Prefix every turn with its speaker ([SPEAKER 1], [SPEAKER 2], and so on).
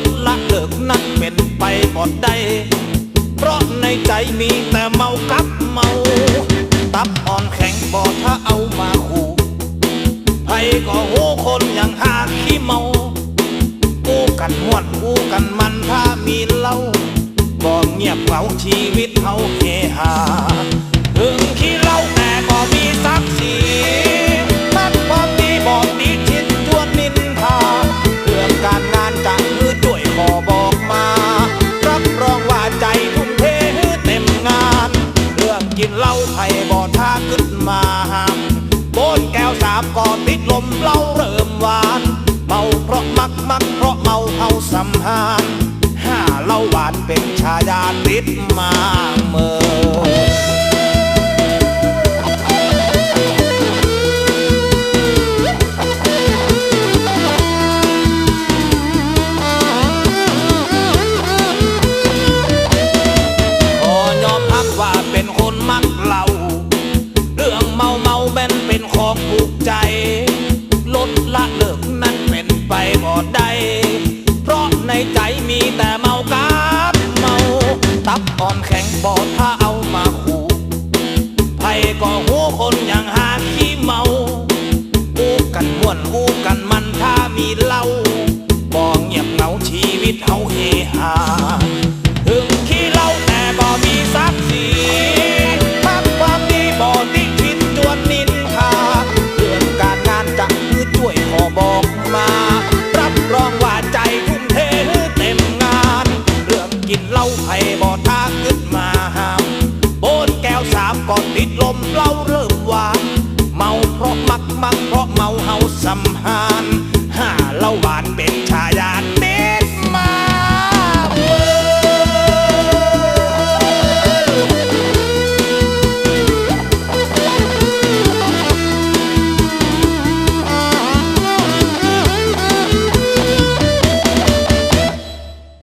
[SPEAKER 1] ดละเลิกนั้นเป็นไปบ่ได้เพราะในใจมีแต่เมากับเมาตับอ่อนแข็งบ่ถ้าเอามาขู่ไผก็โหคนอย่างหาขี้เมากู้กันม่วนกู้กันมันถ้ามีเล่าบ่เงียบเหงาชีวิตเฮาเฮฮาถึงขี้เหล้าแต่ก็มีศักดิ์ศรีนักความดีบอกดีชิดชวนนินทาเรื่องการงานจะมือช่วยขอบอกมารับรองว่าใจทุ่มเทเต็มงานเรื่องกินเหล้าไทยบ่ท่าขึ้นมาห้ามโบนแก้วสามก่อติดลมเหล้าเริ่มหวานเมาเพราะมักเพราะเมาเฮาสัมหารห้าเหล้าหวานเป็นชายาติดมาเมื่อเป็นคนมักเหล้าเรื่องเมาแม่นเป็นของผูกใจลดละเลิกนั้นเป็นไปบ่ได้เพราะในใจมีแต่เมากับเมาตับอ่อนแข็งบ่ถ้าเอามาขู่ไผก็หูคนอย่างหาขี้เมาอู้กันม่วนอู้กันมันถ้ามีเหล้าบ่เงียบเหงาชีวิตเฮาเฮฮาถึงขี้เหล้าแต่ก็มีศักดิ์ศรีพักความดีบ่ติชิดจวนนินทาเรื่องการงานจะมือช่วยขอบอกมารับรองว่าใจทุ่มเทเต็มงานเรื่องกินเหล้าไผ่บ่ท่าขึ้นมาห้ามโบนแก้วสามก่อนติดลมเหล้าเริ่มหวานเมาเพราะมักเพราะเมาเฮาสัมหารห้าเหล้าหวานเป็นชายา